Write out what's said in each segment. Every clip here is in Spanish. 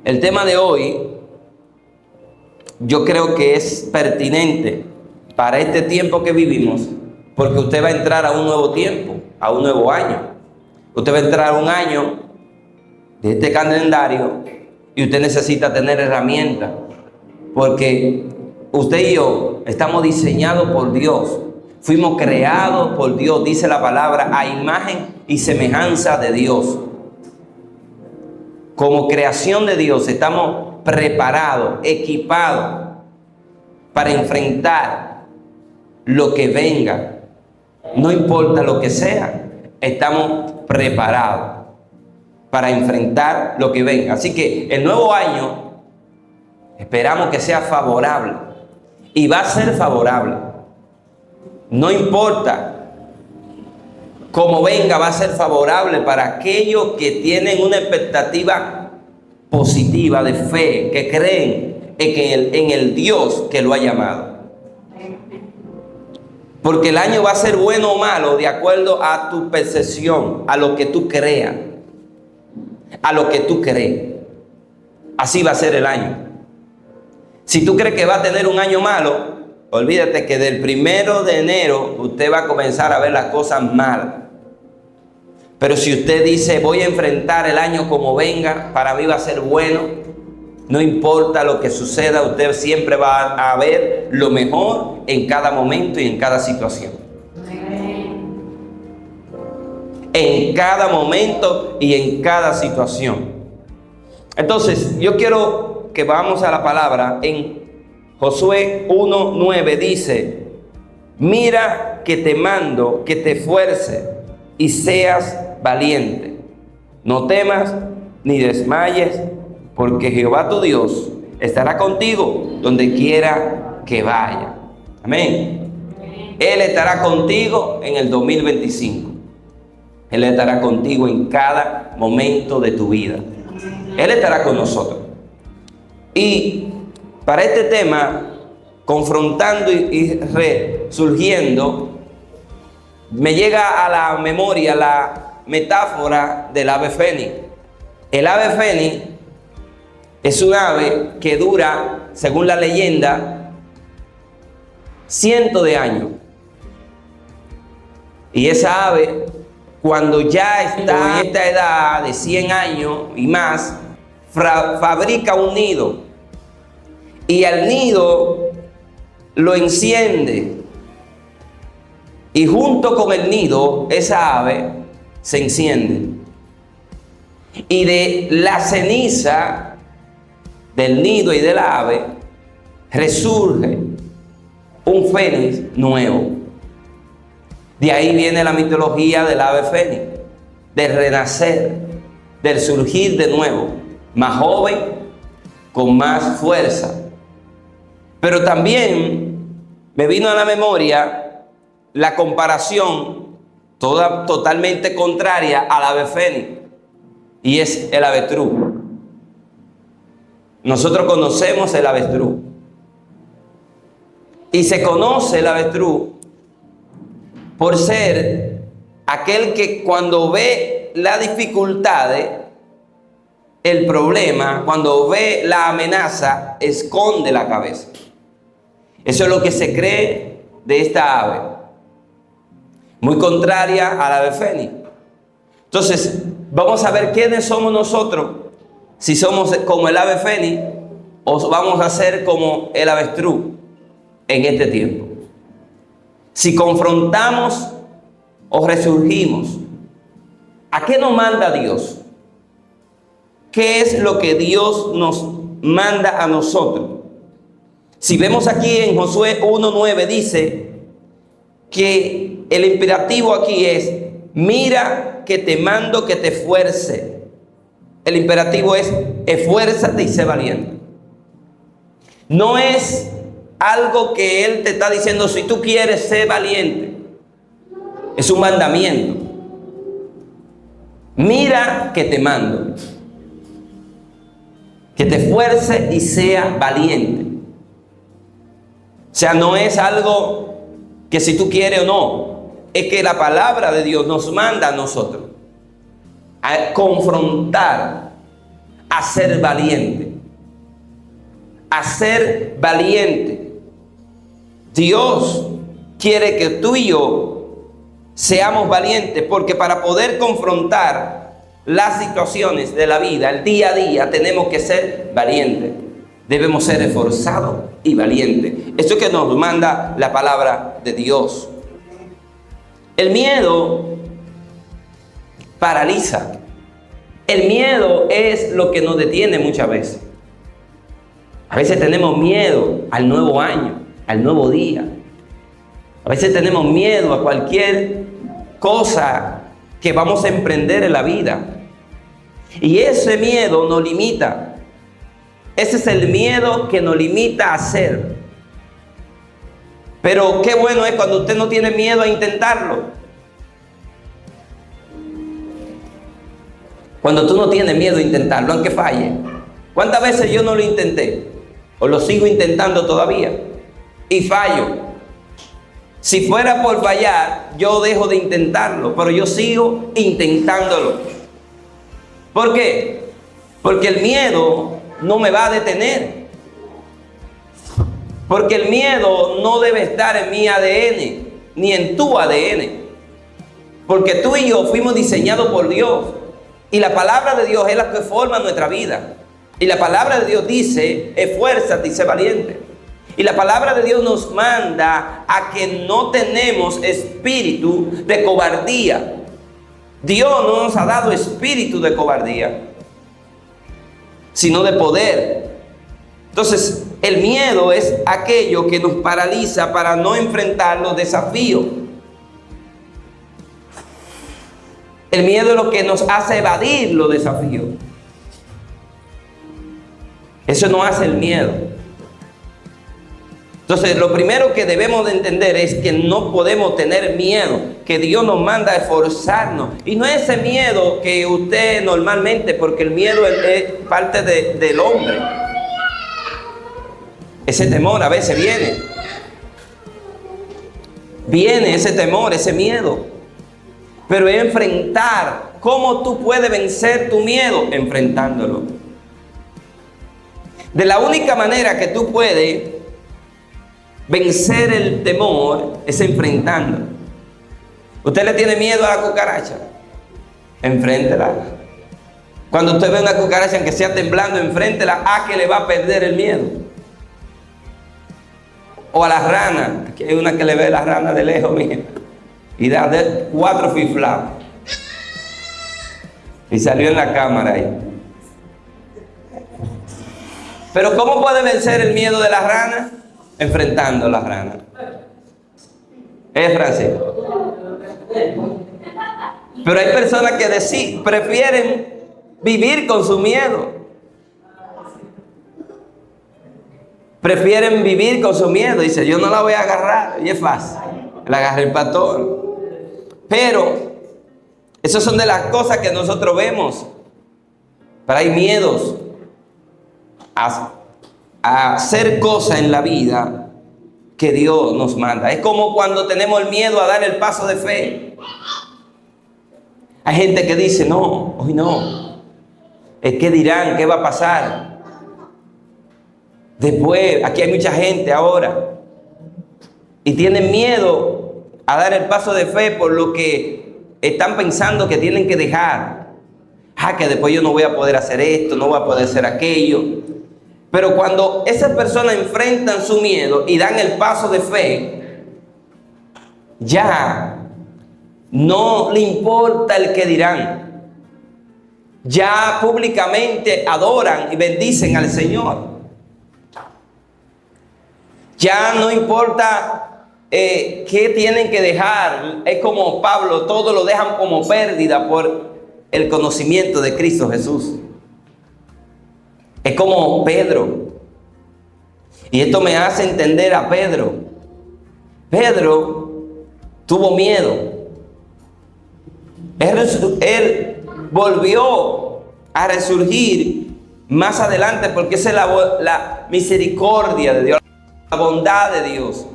El tema de hoy yo creo que es pertinente para este tiempo que vivimos, porque usted va a entrar a un nuevo tiempo, a un nuevo año. Usted va a entrar a un año de este calendario y usted necesita tener herramientas, porque usted y yo estamos diseñados por Dios. Fuimos creados por Dios, dice la palabra, a imagen y semejanza de Dios. Como creación de Dios estamos preparados, equipados para enfrentar lo que venga. No importa lo que sea, estamos preparados para enfrentar lo que venga. Así que el nuevo año esperamos que sea favorable, y va a ser favorable. No importa cómo venga, va a ser favorable para aquellos que tienen una expectativa positiva de fe, que creen en el Dios que lo ha llamado. Porque el año va a ser bueno o malo de acuerdo a tu percepción, a lo que tú creas, a lo que tú crees. Así va a ser el año. Si tú crees que va a tener un año malo, olvídate que del 1 de enero usted va a comenzar a ver las cosas malas. Pero si usted dice, voy a enfrentar el año como venga, para mí va a ser bueno, no importa lo que suceda, usted siempre va a ver lo mejor en cada momento y en cada situación. En cada momento y en cada situación. Entonces, yo quiero que vamos a la palabra. En Josué 1:9 dice: mira que te mando que te esfuerces y seas valiente. No temas ni desmayes, porque Jehová tu Dios estará contigo donde quiera que vaya. Amén. Él estará contigo en el 2025. Él estará contigo en cada momento de tu vida. Él estará con nosotros. Y para este tema, confrontando y resurgiendo, me llega a la memoria la metáfora del ave fénix. El ave fénix es un ave que dura, según la leyenda, cientos de años. Y esa ave, cuando ya está en esta edad de 100 años y más, fabrica un nido. Y al nido lo enciende. Y junto con el nido, esa ave se enciende. Y de la ceniza del nido y de la ave resurge un fénix nuevo. De ahí viene la mitología del ave fénix, del renacer, del surgir de nuevo, más joven, con más fuerza. Pero también me vino a la memoria la comparación totalmente contraria al ave fénix, y es el avestruz. Nosotros conocemos el avestruz, y se conoce el avestruz por ser aquel que cuando ve las dificultades, el problema, cuando ve la amenaza, esconde la cabeza. Eso es lo que se cree de esta ave, muy contraria al ave fénix. Entonces, vamos a ver quiénes somos nosotros, si somos como el ave fénix o vamos a ser como el avestruz en este tiempo. Si confrontamos o resurgimos, ¿a qué nos manda Dios? ¿Qué es lo que Dios nos manda a nosotros? Si vemos aquí en Josué 1:9 dice que el imperativo aquí es: mira que te mando que te esfuerces. El imperativo es: esfuérzate y sé valiente. No es algo que Él te está diciendo, si tú quieres, sé valiente. Es un mandamiento. Mira que te mando que te esfuerces y sea valiente. O sea, no es algo que si tú quieres o no. Es que la palabra de Dios nos manda a nosotros a confrontar, a ser valiente. A ser valiente. Dios quiere que tú y yo seamos valientes, porque para poder confrontar las situaciones de la vida, el día a día, tenemos que ser valientes. Debemos ser esforzados y valientes. Esto es que nos manda la palabra de Dios. El miedo paraliza. El miedo es lo que nos detiene muchas veces. A veces tenemos miedo al nuevo año, al nuevo día. A veces tenemos miedo a cualquier cosa que vamos a emprender en la vida. Y ese miedo nos limita. Ese es el miedo que nos limita a hacer. Pero qué bueno es cuando usted no tiene miedo a intentarlo. Cuando tú no tienes miedo a intentarlo, aunque falle. ¿Cuántas veces yo no lo intenté? O lo sigo intentando todavía. Y fallo. Si fuera por fallar, yo dejo de intentarlo. Pero yo sigo intentándolo. ¿Por qué? Porque el miedo no me va a detener. Porque el miedo no debe estar en mi ADN, ni en tu ADN. Porque tú y yo fuimos diseñados por Dios. Y la palabra de Dios es la que forma nuestra vida. Y la palabra de Dios dice, esfuérzate y sé valiente. Y la palabra de Dios nos manda a que no tenemos espíritu de cobardía. Dios no nos ha dado espíritu de cobardía, sino de poder. Entonces, el miedo es aquello que nos paraliza para no enfrentar los desafíos. El miedo es lo que nos hace evadir los desafíos. Eso no hace el miedo. Entonces, lo primero que debemos de entender es que no podemos tener miedo, que Dios nos manda a esforzarnos. Y no es ese miedo que usted normalmente, porque el miedo es parte del hombre. Ese temor a veces viene. Viene ese temor, ese miedo. Pero es enfrentar. ¿Cómo tú puedes vencer tu miedo? Enfrentándolo. De la única manera que tú puedes vencer el temor es enfrentando. ¿Usted le tiene miedo a la cucaracha? Enfréntela. Cuando usted ve una cucaracha, aunque sea temblando, enfréntela, a que le va a perder el miedo. O a la rana. Aquí hay una que le ve la rana de lejos, mira, y da 4 fiflados. Y salió en la cámara ahí. Pero ¿cómo puede vencer el miedo de la rana? Enfrentando a la rana. Francisco? Pero hay personas que prefieren vivir con su miedo. Prefieren vivir con su miedo. Dice, yo no la voy a agarrar. Y es fácil. La agarré el pastor. Pero esas son de las cosas que nosotros vemos. Pero hay miedos a hacer cosas en la vida que Dios nos manda. Es como cuando tenemos el miedo a dar el paso de fe. Hay gente que dice, no, hoy no. Es que dirán, ¿qué va a pasar? Después, aquí hay mucha gente ahora. Y tienen miedo a dar el paso de fe por lo que están pensando que tienen que dejar. Que después yo no voy a poder hacer esto, no voy a poder hacer aquello. Pero cuando esas personas enfrentan su miedo y dan el paso de fe, ya no le importa el que dirán. Ya públicamente adoran y bendicen al Señor. Ya no importa qué tienen que dejar. Es como Pablo, todo lo dejan como pérdida por el conocimiento de Cristo Jesús. Es como Pedro. Y esto me hace entender a Pedro. Pedro tuvo miedo. Él volvió a resurgir más adelante, porque esa es la misericordia de Dios, la bondad de Dios,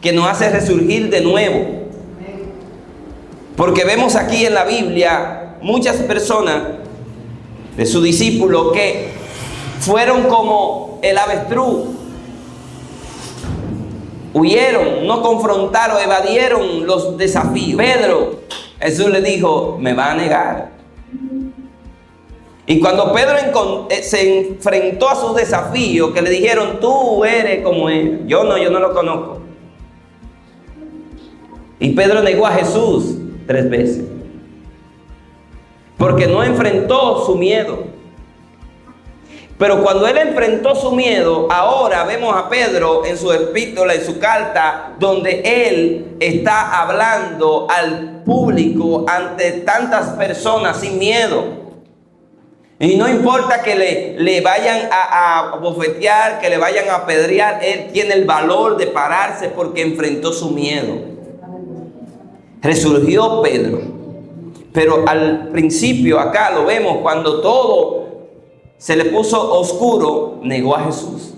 que nos hace resurgir de nuevo. Porque vemos aquí en la Biblia muchas personas de sus discípulos que fueron como el avestruz. Huyeron, no confrontaron, evadieron los desafíos. Pedro, Jesús le dijo, me va a negar. Y cuando Pedro se enfrentó a sus desafíos, que le dijeron, tú eres como él, yo no lo conozco. Y Pedro negó a Jesús 3 veces. Porque no enfrentó su miedo. Pero cuando él enfrentó su miedo, ahora vemos a Pedro en su epístola, en su carta, donde él está hablando al público ante tantas personas sin miedo. Y no importa que le vayan a bofetear, que le vayan a apedrear, él tiene el valor de pararse porque enfrentó su miedo. Resurgió Pedro. Pero al principio acá lo vemos cuando todo se le puso oscuro, negó a Jesús.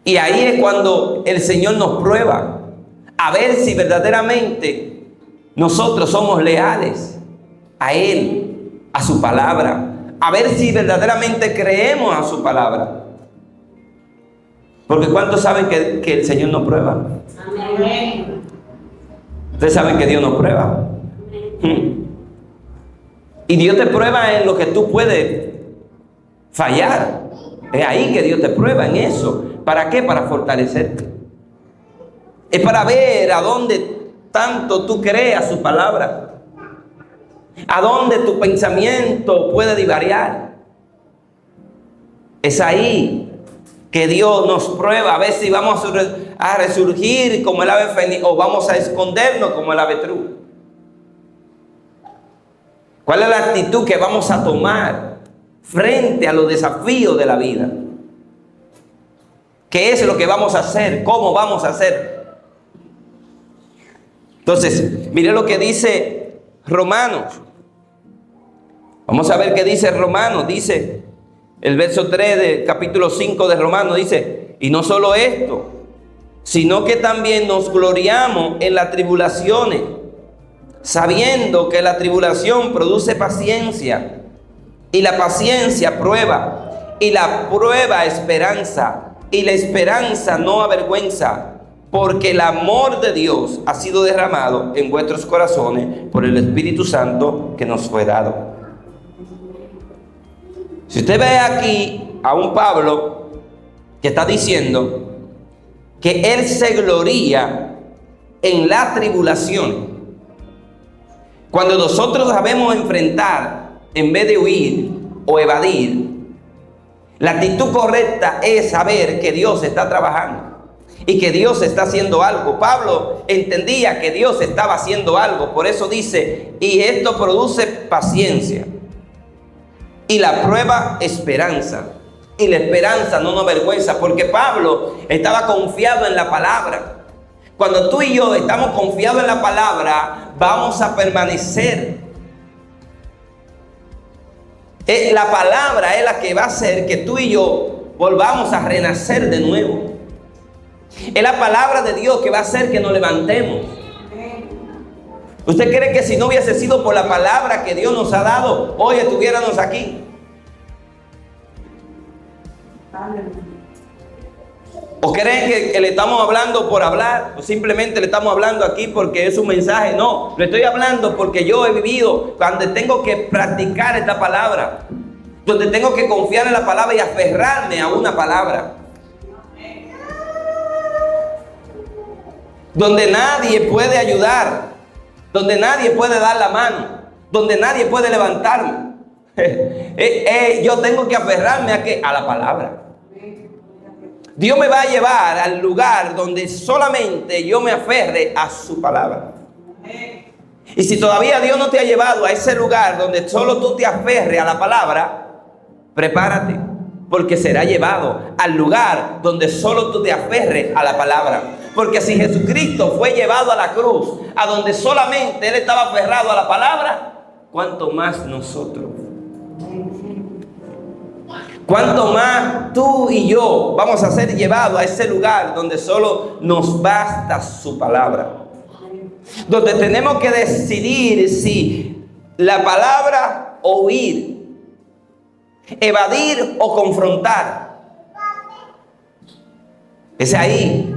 Y ahí es cuando el Señor nos prueba a ver si verdaderamente nosotros somos leales a Él, a su palabra, a ver si verdaderamente creemos a su palabra. Porque ¿cuántos saben que el Señor nos prueba? Amén. Ustedes saben que Dios nos prueba. Y Dios te prueba en lo que tú puedes fallar. Es ahí que Dios te prueba, en eso. ¿Para qué? Para fortalecerte. Es para ver a dónde tanto tú creas su palabra. A dónde tu pensamiento puede divariar. Es ahí que Dios nos prueba a ver si vamos a resurgir como el ave fénix o vamos a escondernos como el avestruz. ¿Cuál es la actitud que vamos a tomar frente a los desafíos de la vida? ¿Qué es lo que vamos a hacer? ¿Cómo vamos a hacer? Entonces, mire lo que dice Romanos. Vamos a ver qué dice Romanos. Dice el verso 3 del capítulo 5 de Romanos. Dice, y no solo esto, sino que también nos gloriamos en las tribulaciones, sabiendo que la tribulación produce paciencia, y la paciencia prueba, y la prueba esperanza, y la esperanza no avergüenza, porque el amor de Dios ha sido derramado en vuestros corazones por el Espíritu Santo que nos fue dado. Si usted ve aquí a un Pablo que está diciendo que él se gloría en la tribulación. Cuando nosotros sabemos enfrentar en vez de huir o evadir, la actitud correcta es saber que Dios está trabajando y que Dios está haciendo algo. Pablo entendía que Dios estaba haciendo algo, por eso dice, y esto produce paciencia, y la prueba esperanza, y la esperanza no nos avergüenza, porque Pablo estaba confiado en la palabra. Cuando tú y yo estamos confiados en la palabra, vamos a permanecer. La palabra es la que va a hacer que tú y yo volvamos a renacer de nuevo. Es la palabra de Dios que va a hacer que nos levantemos. ¿Usted cree que si no hubiese sido por la palabra que Dios nos ha dado, hoy estuviéramos aquí? ¿O creen que le estamos hablando por hablar? ¿O simplemente le estamos hablando aquí porque es un mensaje? No, le estoy hablando porque yo he vivido cuando tengo que practicar esta palabra, donde tengo que confiar en la palabra y aferrarme a una palabra, donde nadie puede ayudar, donde nadie puede dar la mano, donde nadie puede levantarme. Yo tengo que aferrarme ¿a qué? A la palabra. Dios me va a llevar al lugar donde solamente yo me aferre a su palabra. Y si todavía Dios no te ha llevado a ese lugar donde solo tú te aferres a la palabra, prepárate, porque será llevado al lugar donde solo tú te aferres a la palabra. Porque si Jesucristo fue llevado a la cruz, a donde solamente Él estaba aferrado a la palabra, ¿cuánto más nosotros? ¿Cuánto más tú y yo vamos a ser llevados a ese lugar donde solo nos basta su palabra? Donde tenemos que decidir si la palabra o huir. evadir o confrontar. Es ahí.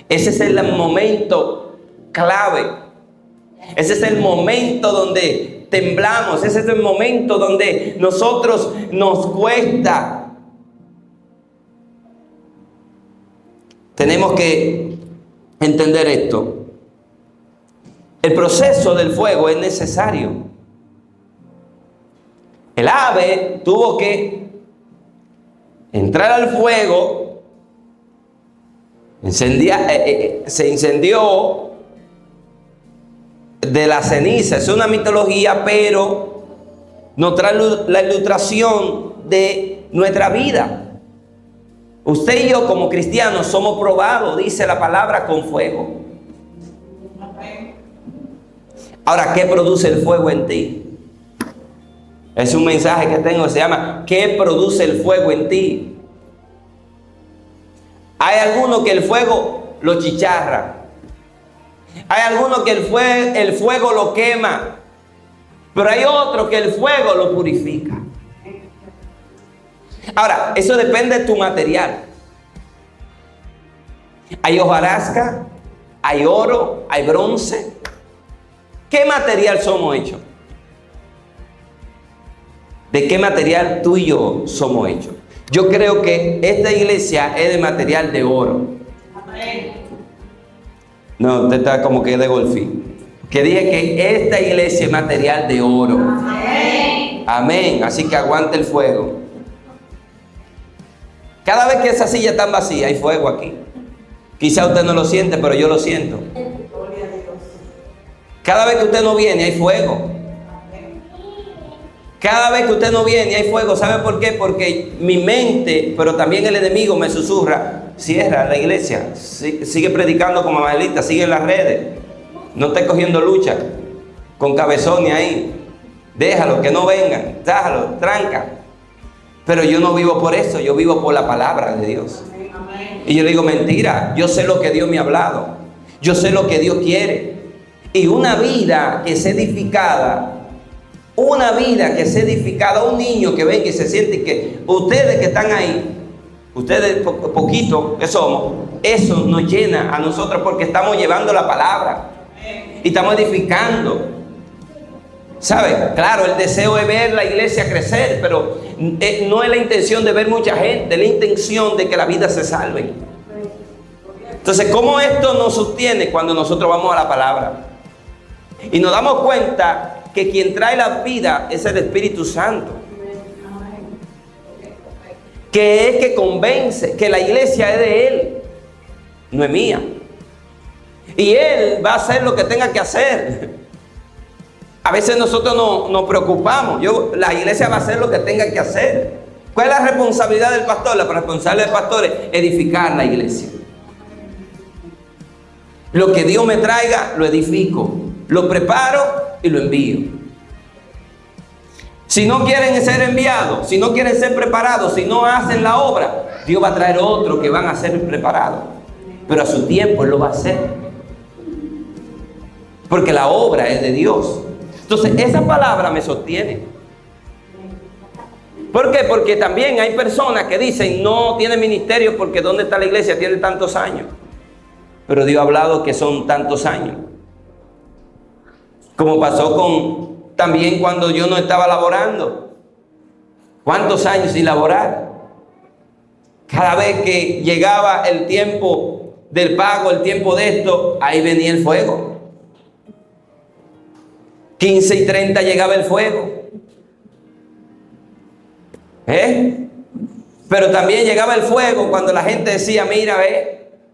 Ese es el momento clave. Ese es el momento donde temblamos. Ese es el momento donde nosotros nos cuesta. Tenemos que entender esto. El proceso del fuego es necesario. El ave tuvo que entrar al fuego, se incendió de la ceniza. Es una mitología, pero nos trae la ilustración de nuestra vida. Usted y yo como cristianos somos probados, dice la palabra, con fuego. Ahora, ¿qué produce el fuego en ti? Es un mensaje que tengo que se llama ¿qué produce el fuego en ti? Hay algunos que el fuego lo chicharra. Hay algunos que el fuego lo quema. Pero hay otros que el fuego lo purifica. Ahora, eso depende de tu material. Hay hojarasca, hay oro, hay bronce. ¿Qué material somos hechos? ¿De qué material tú y yo somos hechos? Yo creo que esta iglesia es de material de oro. No, usted está como que de golfín. Que dije que esta iglesia es material de oro. Amén. Así que aguante el fuego. Cada vez que esa silla está vacía, hay fuego aquí. Quizá usted no lo siente, pero yo lo siento. Cada vez que usted no viene, hay fuego. Cada vez que usted no viene, hay fuego. ¿Sabe por qué? Porque mi mente, pero también el enemigo me susurra: cierra la iglesia, sigue predicando como evangelista, sigue en las redes, no esté cogiendo lucha con cabezones ahí, déjalo, que no vengan, déjalo, tranca. Pero yo no vivo por eso, yo vivo por la palabra de Dios. Y yo le digo: mentira, yo sé lo que Dios me ha hablado, yo sé lo que Dios quiere. Y una vida que sea edificada, un niño que venga y se siente que ustedes que están ahí, ustedes poquito que somos, eso nos llena a nosotros porque estamos llevando la palabra y estamos edificando. ¿Sabe? Claro, el deseo es ver la iglesia crecer, pero no es la intención de ver mucha gente, es la intención de que la vida se salve. Entonces, ¿cómo esto nos sostiene? Cuando nosotros vamos a la palabra y nos damos cuenta que quien trae la vida es el Espíritu Santo, que es que convence, que la iglesia es de Él, no es mía, y Él va a hacer lo que tenga que hacer. A veces nosotros nos preocupamos. La iglesia va a hacer lo que tenga que hacer. ¿Cuál es la responsabilidad del pastor? La responsabilidad del pastor es edificar la iglesia. Lo que Dios me traiga, lo edifico, lo preparo y lo envío. Si no quieren ser enviados, si no quieren ser preparados, si no hacen la obra, Dios va a traer otro que van a ser preparados. Pero a su tiempo Él lo va a hacer. Porque la obra es de Dios. Entonces, esa palabra me sostiene. ¿Por qué? Porque también hay personas que dicen: no tiene ministerio porque ¿dónde está la iglesia? Tiene tantos años. Pero Dios ha hablado que son tantos años. Como pasó también cuando yo no estaba laborando. ¿Cuántos años sin laborar? Cada vez que llegaba el tiempo del pago, el tiempo de esto, ahí venía el fuego. 15:30 llegaba el fuego. Pero también llegaba el fuego cuando la gente decía: mira,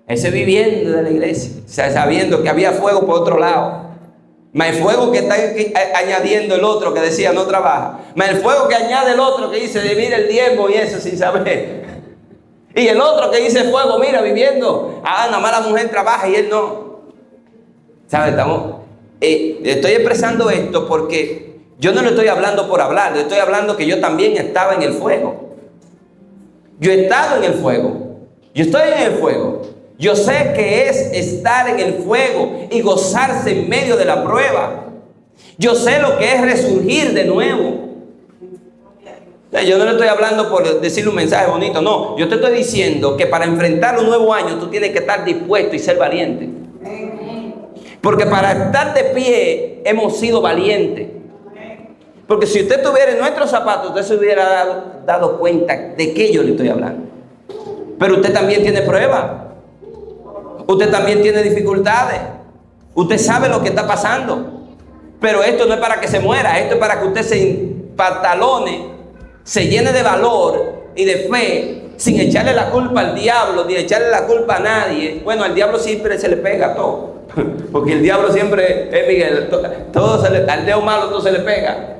ese viviendo de la iglesia, o sea, sabiendo que había fuego por otro lado. Más el fuego que está añadiendo el otro que decía no trabaja. Más el fuego que añade el otro que dice de mira el diezmo y eso sin saber. Y el otro que dice fuego, mira, viviendo. Nada más la mujer trabaja y él no. ¿Sabes? Estoy expresando esto porque yo no le estoy hablando por hablar. Le estoy hablando que yo también estaba en el fuego. Yo he estado en el fuego. Yo estoy en el fuego. Yo sé que es estar en el fuego y gozarse en medio de la prueba. Yo sé lo que es resurgir de nuevo. Yo no le estoy hablando por decirle un mensaje bonito, no. Yo te estoy diciendo que para enfrentar un nuevo año tú tienes que estar dispuesto y ser valiente. Porque para estar de pie hemos sido valientes. Porque si usted estuviera en nuestros zapatos, usted se hubiera dado cuenta de qué yo le estoy hablando. Pero usted también tiene pruebas. Usted también tiene dificultades. Usted sabe lo que está pasando. Pero esto no es para que se muera. Esto es para que usted se empantalone, se llene de valor y de fe, sin echarle la culpa al diablo, ni echarle la culpa a nadie. Bueno, al diablo siempre se le pega todo. Porque el diablo siempre es Miguel. Al dedo malo todo se le pega.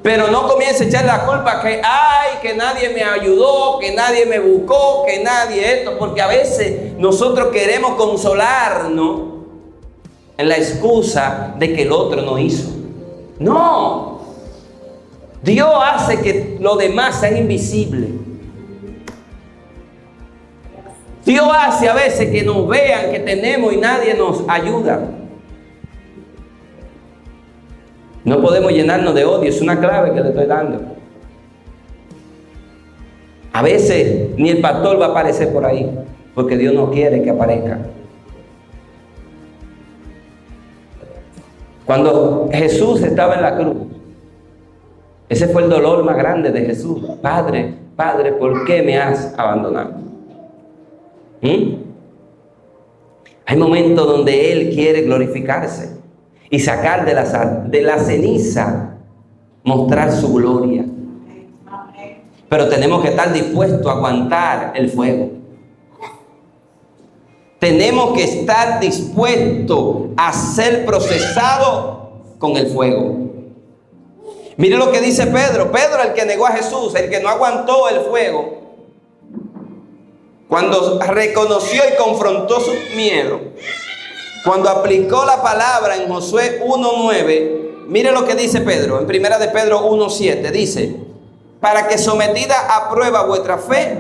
Pero no comience a echar la culpa que nadie me ayudó, que nadie me buscó, que nadie esto. Porque a veces nosotros queremos consolarnos en la excusa de que el otro no hizo. No. Dios hace que los demás sean invisibles. Dios hace a veces que nos vean que tenemos y nadie nos ayuda. No podemos llenarnos de odio, es una clave que le estoy dando. A veces ni el pastor va a aparecer por ahí, porque Dios no quiere que aparezca. Cuando Jesús estaba en la cruz, ese fue el dolor más grande de Jesús. Padre, Padre, ¿por qué me has abandonado? Hay momentos donde Él quiere glorificarse y sacar de la ceniza, mostrar su gloria. Pero tenemos que estar dispuestos a aguantar el fuego. Tenemos que estar dispuestos a ser procesados con el fuego. Mire lo que dice Pedro. Pedro, el que negó a Jesús, el que no aguantó el fuego, cuando reconoció y confrontó su miedo, cuando aplicó la palabra en Josué 1:9, mire lo que dice Pedro, en primera de Pedro 1:7, dice: para que sometida a prueba vuestra fe,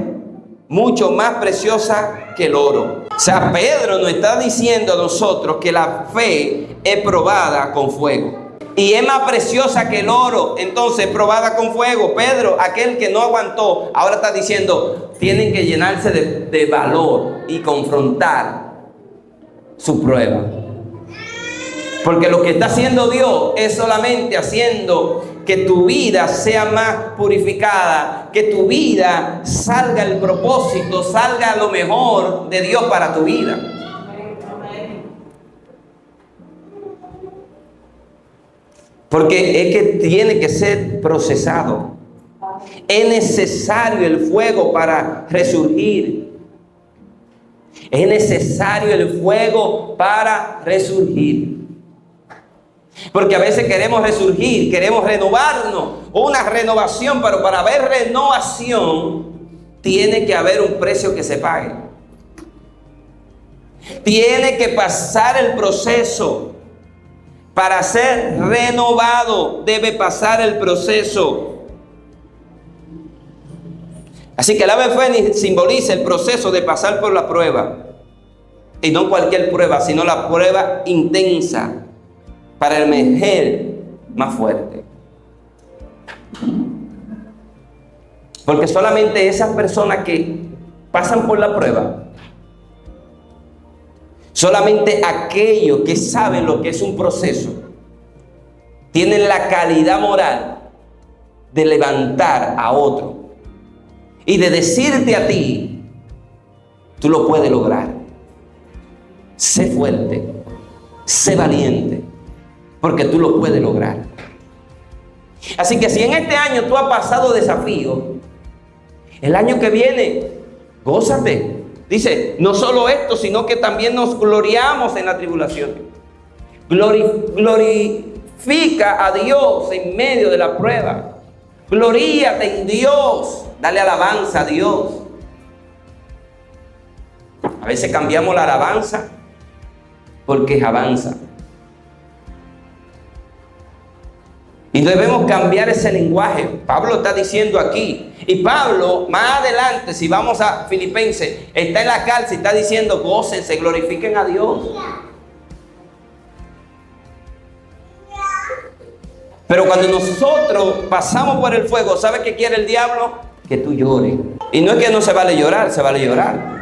mucho más preciosa que el oro. O sea, Pedro nos está diciendo a nosotros que la fe es probada con fuego. Y es más preciosa que el oro, entonces probada con fuego. Pedro, aquel que no aguantó, ahora está diciendo, tienen que llenarse de valor y confrontar su prueba. Porque lo que está haciendo Dios es solamente haciendo que tu vida sea más purificada, que tu vida salga el propósito, salga lo mejor de Dios para tu vida. Porque es que tiene que ser procesado. Es necesario el fuego para resurgir. Es necesario el fuego para resurgir. Porque a veces queremos resurgir, queremos renovarnos, una renovación, pero para haber renovación tiene que haber un precio que se pague. Tiene que pasar el proceso. Para ser renovado debe pasar el proceso. Así que el ave fénix simboliza el proceso de pasar por la prueba. Y no cualquier prueba, sino la prueba intensa para emerger más fuerte. Porque solamente esas personas que pasan por la prueba, solamente aquellos que saben lo que es un proceso, tienen la calidad moral de levantar a otro y de decirte a ti, tú lo puedes lograr. Sé fuerte, sé valiente, porque tú lo puedes lograr. Así que si en este año tú has pasado desafíos, el año que viene, gózate. Dice, no solo esto, sino que también nos gloriamos en la tribulación. Glorifica a Dios en medio de la prueba. Gloríate en Dios. Dale alabanza a Dios. A veces cambiamos la alabanza porque es avanza. Y debemos cambiar ese lenguaje. Pablo está diciendo aquí. Y Pablo, más adelante, si vamos a Filipenses, está en la cárcel y está diciendo, gócense, glorifiquen a Dios. Pero cuando nosotros pasamos por el fuego, ¿sabes qué quiere el diablo? Que tú llores. Y no es que no se vale llorar, se vale llorar.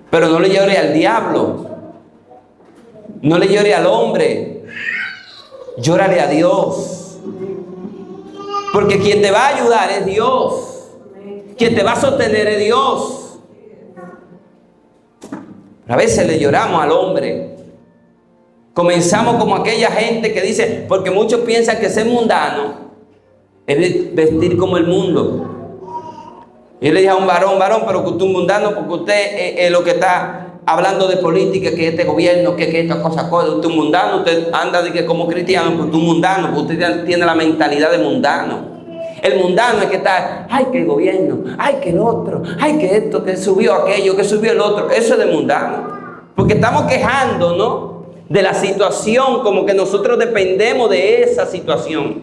Pero no le llore al diablo. No le llore al hombre. Llórale a Dios. Porque quien te va a ayudar es Dios. Quien te va a sostener es Dios. A veces le lloramos al hombre. Comenzamos como aquella gente que dice, porque muchos piensan que ser mundano es vestir como el mundo. Y le dije a un varón, pero que usted es un mundano porque usted es lo que está hablando de política, que este gobierno, que esta cosa, usted es un mundano, usted anda de que como cristiano, porque usted es un mundano, porque usted tiene la mentalidad de mundano. El mundano es que está, ay, que el gobierno, ay, que el otro, ay, que esto, que subió aquello, que subió el otro. Eso es de mundano. Porque estamos quejando, ¿no?, de la situación, como que nosotros dependemos de esa situación.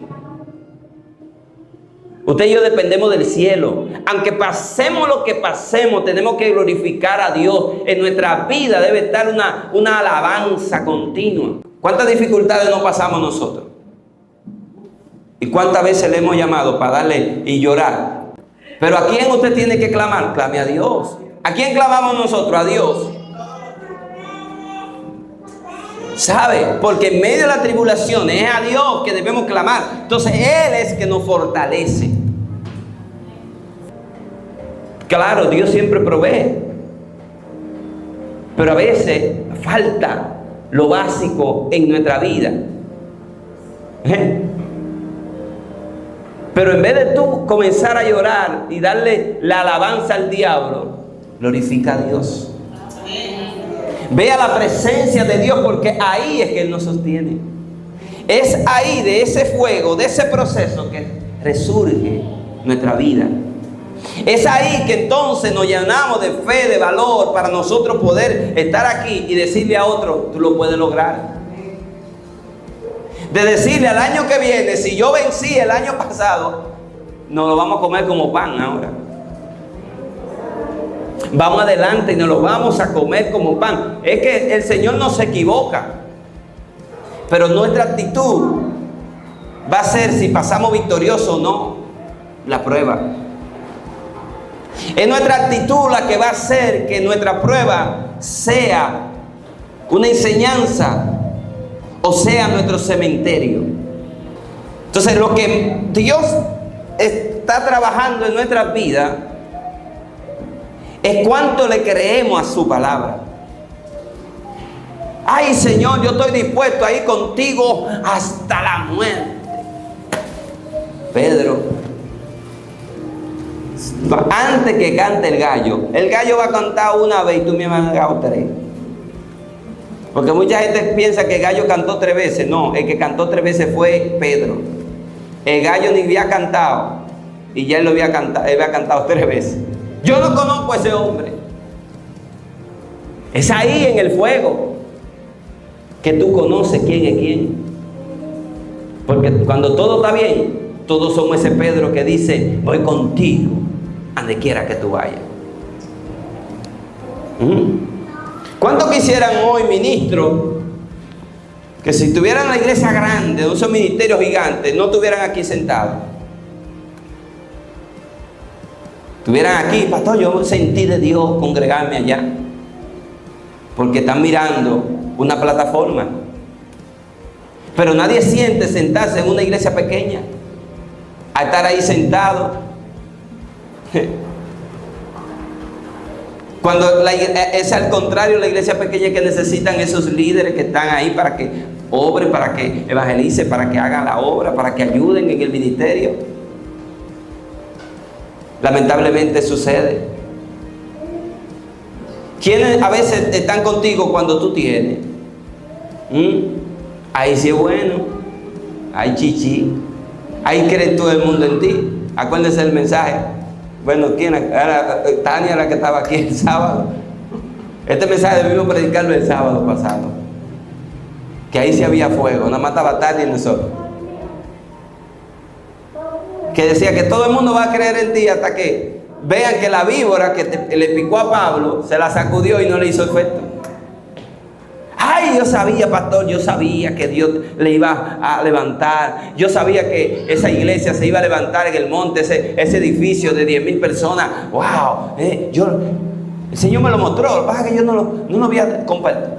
Usted y yo dependemos del cielo. Aunque pasemos lo que pasemos, tenemos que glorificar a Dios. En nuestra vida debe estar una alabanza continua. ¿Cuántas dificultades no pasamos nosotros? ¿Y cuántas veces le hemos llamado para darle y llorar? Pero ¿a quién usted tiene que clamar? Clame a Dios. ¿A quién clamamos nosotros? A Dios. ¿Sabe? Porque en medio de la tribulación es a Dios que debemos clamar. Entonces Él es que nos fortalece. Claro, Dios siempre provee. Pero a veces falta lo básico en nuestra vida. Pero en vez de tú comenzar a llorar y darle la alabanza al diablo, glorifica a Dios. Ve a la presencia de Dios, porque ahí es que Él nos sostiene. Es ahí, de ese fuego, de ese proceso, que resurge nuestra vida. Es ahí que entonces nos llenamos de fe, de valor, para nosotros poder estar aquí y decirle a otro, tú lo puedes lograr. De decirle al año que viene, si yo vencí el año pasado, nos lo vamos a comer como pan ahora. Vamos adelante y nos lo vamos a comer como pan. Es que el Señor no se equivoca. Pero nuestra actitud va a ser si pasamos victoriosos o no la prueba. Es nuestra actitud la que va a hacer que nuestra prueba sea una enseñanza o sea nuestro cementerio. Entonces, lo que Dios está trabajando en nuestras vidas es cuánto le creemos a su palabra. Ay, Señor, yo estoy dispuesto a ir contigo hasta la muerte. Pedro, antes que cante el gallo va a cantar una vez y tú me vas a cantar tres. Porque mucha gente piensa que el gallo cantó 3 veces. No, el que cantó 3 veces fue Pedro. El gallo ni había cantado y ya él había cantado 3 veces. Yo no conozco a ese hombre. Es ahí en el fuego que tú conoces quién es quién. Porque cuando todo está bien, todos somos ese Pedro que dice, voy contigo a donde quiera que tú vayas. ¿Cuántos quisieran hoy, ministros, que si tuvieran la iglesia grande, esos ministerios gigantes, no estuvieran aquí sentados? Estuvieran aquí, pastor, yo sentí de Dios congregarme allá. Porque están mirando una plataforma. Pero nadie siente sentarse en una iglesia pequeña, a estar ahí sentado. Cuando es al contrario, la iglesia pequeña que necesitan esos líderes que están ahí para que obren, para que evangelicen, para que hagan la obra, para que ayuden en el ministerio. Lamentablemente sucede. ¿Quiénes a veces están contigo cuando tú tienes? Ahí sí es bueno. Ahí chichi. Ahí cree todo el mundo en ti. Acuérdense del mensaje. Bueno, ¿quién era? Tania, la que estaba aquí el sábado. Este mensaje debimos predicarlo el sábado pasado. Que ahí sí había fuego, nada más estaba Tania y nosotros. Que decía que todo el mundo va a creer en ti hasta que vean que la víbora que le picó a Pablo se la sacudió y no le hizo efecto. Ay, yo sabía, pastor, yo sabía que Dios le iba a levantar. Yo sabía que esa iglesia se iba a levantar en el monte, ese edificio de 10,000 personas. ¡Wow! El Señor me lo mostró. Lo que pasa es que yo no lo había compartido.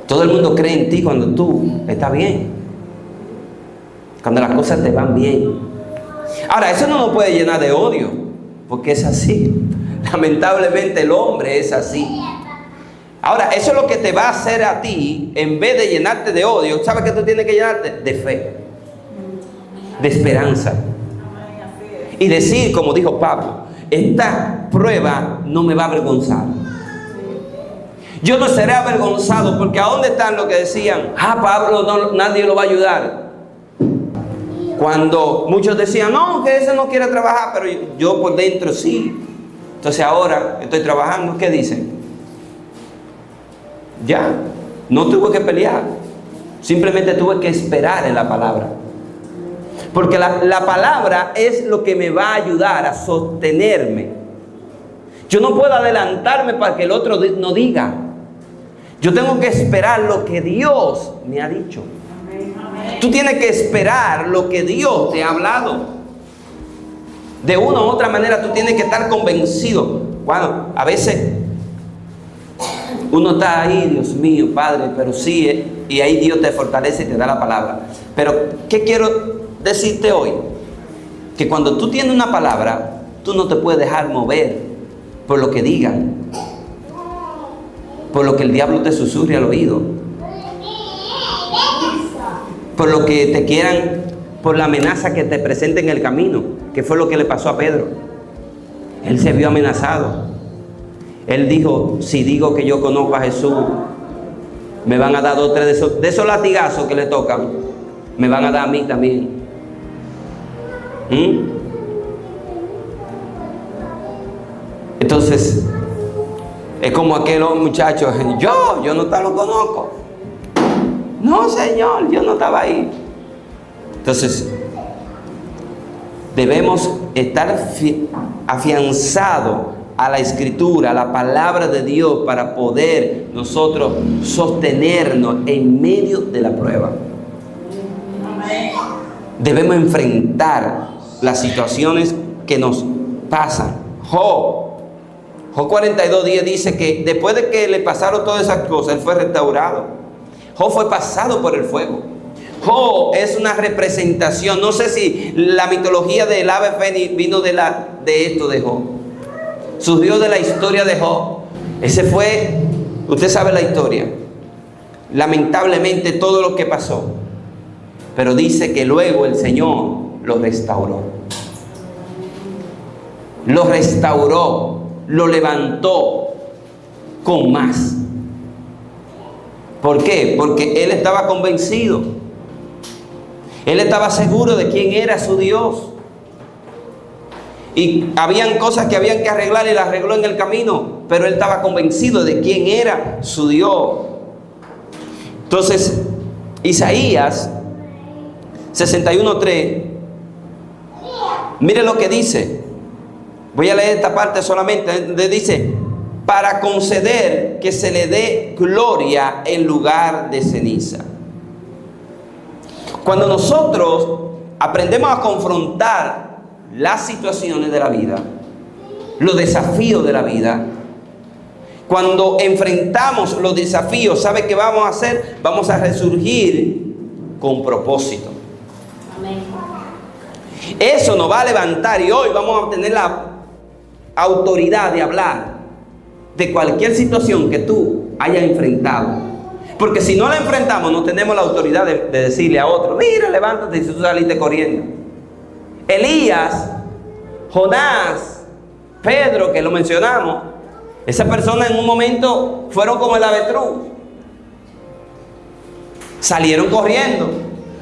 Todo el mundo cree en ti cuando tú estás bien, cuando las cosas te van bien. Ahora, eso no nos puede llenar de odio, porque es así. Lamentablemente el hombre es así. Ahora, eso es lo que te va a hacer a ti, en vez de llenarte de odio. ¿Sabes qué tú tienes que llenarte? De fe, de esperanza. Y decir, como dijo Pablo, esta prueba no me va a avergonzar. Yo no seré avergonzado, porque ¿a dónde están los que decían, Pablo nadie lo va a ayudar? Cuando muchos decían, no, que ese no quiere trabajar, pero yo por dentro sí. Entonces ahora estoy trabajando, ¿qué dicen? Ya, no tuve que pelear, simplemente tuve que esperar en la palabra. Porque la palabra es lo que me va a ayudar a sostenerme. Yo no puedo adelantarme para que el otro no diga. Yo tengo que esperar lo que Dios me ha dicho. Tú tienes que esperar lo que Dios te ha hablado. De una u otra manera tú tienes que estar convencido. Bueno, a veces uno está ahí, Dios mío, Padre, pero sí, y ahí Dios te fortalece y te da la palabra. Pero, ¿qué quiero decirte hoy? Que cuando tú tienes una palabra, tú no te puedes dejar mover por lo que digan, por lo que el diablo te susurre al oído, por lo que te quieran, por la amenaza que te presenta en el camino, que fue lo que le pasó a Pedro. Él se vio amenazado. Él dijo, si digo que yo conozco a Jesús, me van a dar 2 o 3 de esos latigazos que le tocan, me van a dar a mí también. Entonces, es como aquel muchacho, yo no lo conozco. No, Señor, yo no estaba ahí. Entonces, debemos estar afianzados a la Escritura, a la palabra de Dios, para poder nosotros sostenernos en medio de la prueba. Debemos enfrentar las situaciones que nos pasan. Job 42:10 dice que después de que le pasaron todas esas cosas, él fue restaurado. Job fue pasado por el fuego. Job es una representación. No sé si la mitología del ave fénix vino de esto de Job. Surgió de la historia de Job. Ese fue, usted sabe la historia. Lamentablemente todo lo que pasó. Pero dice que luego el Señor lo restauró. Lo restauró, lo levantó con más. ¿Por qué? Porque él estaba convencido. Él estaba seguro de quién era su Dios. Y habían cosas que habían que arreglar y las arregló en el camino, pero él estaba convencido de quién era su Dios. Entonces, Isaías 61:3, mire lo que dice. Voy a leer esta parte solamente, donde dice, para conceder que se le dé gloria en lugar de ceniza. Cuando nosotros aprendemos a confrontar las situaciones de la vida, los desafíos de la vida, cuando enfrentamos los desafíos, ¿sabe qué vamos a hacer? Vamos a resurgir con propósito. Amén. Eso nos va a levantar y hoy vamos a tener la autoridad de hablar de cualquier situación que tú hayas enfrentado. Porque si no la enfrentamos, no tenemos la autoridad de decirle a otro, mira, levántate, y tú saliste corriendo. Elías, Jonás, Pedro, que lo mencionamos, esas personas en un momento fueron como el avestruz. Salieron corriendo.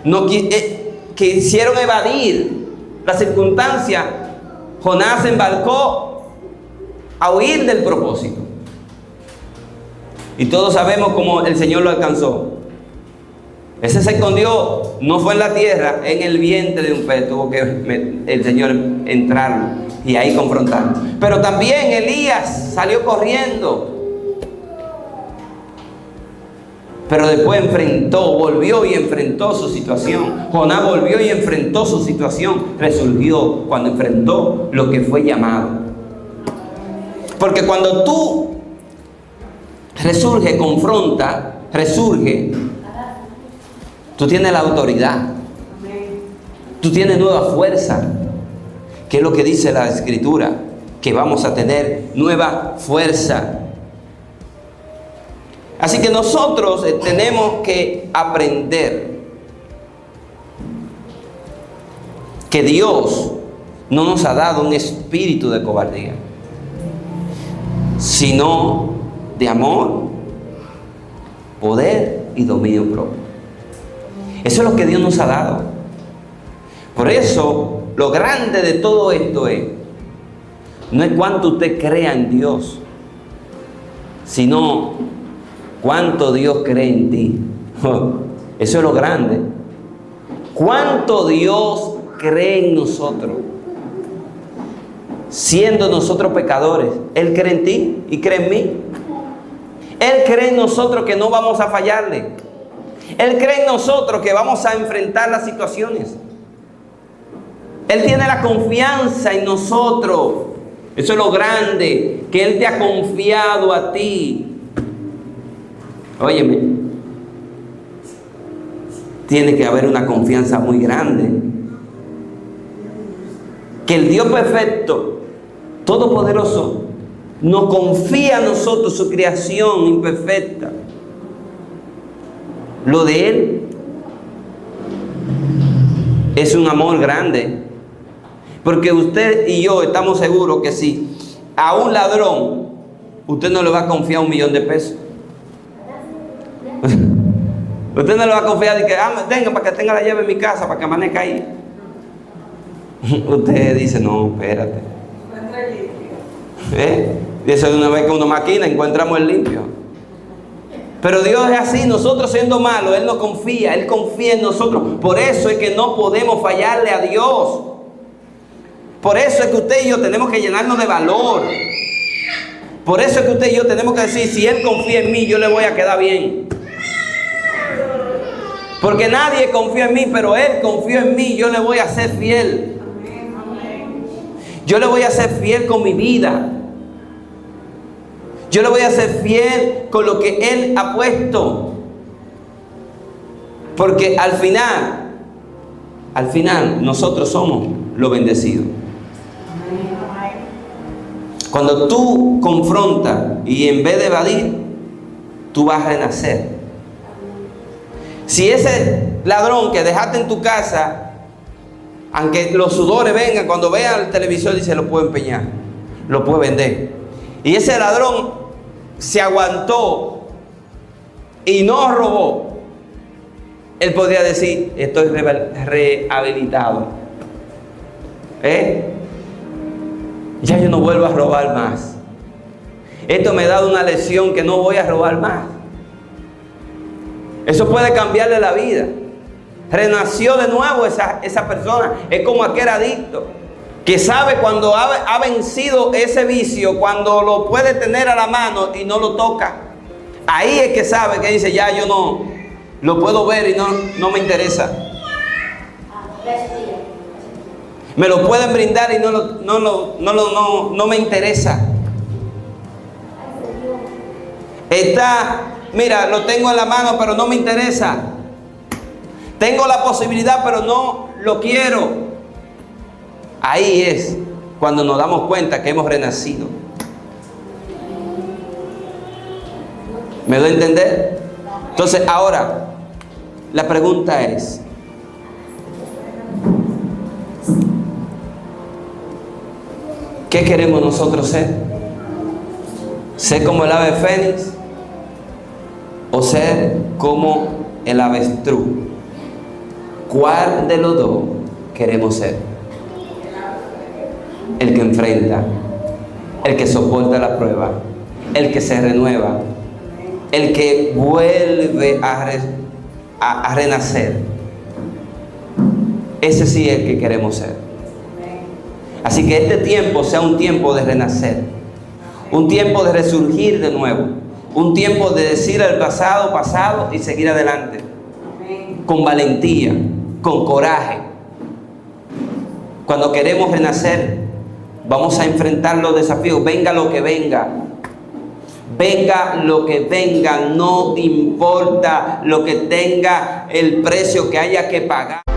No quisieron evadir la circunstancia. Jonás se embarcó a huir del propósito. Y todos sabemos cómo el Señor lo alcanzó. Ese se escondió, no fue en la tierra, en el vientre de un pez. Tuvo que el Señor entrar y ahí confrontarlo. Pero también Elías salió corriendo Pero después volvió y enfrentó su situación. Jonás volvió y enfrentó su situación. Resurgió cuando enfrentó lo que fue llamado. Porque cuando tú resurge, tú tienes la autoridad. Tú tienes nueva fuerza. ¿Qué es lo que dice la Escritura? Que vamos a tener nueva fuerza. Así que nosotros tenemos que aprender que Dios no nos ha dado un espíritu de cobardía, sino de amor, poder y dominio propio. Eso es lo que Dios nos ha dado. Por eso, lo grande de todo esto no es cuánto usted crea en Dios, sino cuánto Dios cree en ti. Eso es lo grande. Cuánto Dios cree en nosotros. Siendo nosotros pecadores, Él cree en ti y cree en mí. Él cree en nosotros que no vamos a fallarle. Él cree en nosotros que vamos a enfrentar las situaciones. Él tiene la confianza en nosotros. Eso es lo grande, que Él te ha confiado a ti. Óyeme, tiene que haber una confianza muy grande. Que el Dios perfecto, todopoderoso, nos confía a nosotros su creación imperfecta. Lo de Él es un amor grande. Porque usted y yo estamos seguros que si a un ladrón usted no le va a confiar $1,000,000 de pesos. Usted no le va a confiar de que venga para que tenga la llave en mi casa para que amanezca ahí. Usted dice, no, espérate. Y eso de una vez que uno maquina encontramos el limpio. Pero Dios es así. Nosotros siendo malos, Él nos confía, Él confía en nosotros. Por eso es que no podemos fallarle a Dios. Por eso es que usted y yo tenemos que llenarnos de valor. Por eso es que usted y yo tenemos que decir, si Él confía en mí, yo le voy a quedar bien. Porque nadie confía en mí, pero Él confió en mí, yo le voy a ser fiel. Yo le voy a ser fiel con mi vida. Yo le voy a ser fiel con lo que Él ha puesto. Porque al final, nosotros somos los bendecidos. Cuando tú confrontas y en vez de evadir, tú vas a renacer. Si ese ladrón que dejaste en tu casa, aunque los sudores vengan, cuando vea el televisor dice, lo puedo empeñar, lo puedo vender. Y ese ladrón se aguantó y no robó. Él podría decir, estoy rehabilitado. Ya yo no vuelvo a robar más. Esto me ha dado una lección que no voy a robar más. Eso puede cambiarle la vida. Renació de nuevo esa persona. Es como aquel adicto que sabe cuando ha vencido ese vicio, cuando lo puede tener a la mano y no lo toca. Ahí es que sabe, que dice, ya yo no lo puedo ver y no me interesa. Me lo pueden brindar y no me interesa. Mira, lo tengo en la mano, pero no me interesa. Tengo la posibilidad, pero no lo quiero. Ahí es cuando nos damos cuenta que hemos renacido. ¿Me doy a entender? Entonces, ahora, la pregunta es, ¿qué queremos nosotros ser? ¿Ser como el ave fénix? ¿O ser como el avestruz? ¿Cuál de los dos queremos ser? El que enfrenta, el que soporta la prueba, el que se renueva, el que vuelve a renacer. Ese sí es el que queremos ser. Así que este tiempo sea un tiempo de renacer, un tiempo de resurgir de nuevo, Un tiempo de decir al pasado, pasado y seguir adelante. Con valentía, con coraje. Cuando queremos renacer, vamos a enfrentar los desafíos, venga lo que venga. Venga lo que venga, no importa lo que tenga, el precio que haya que pagar.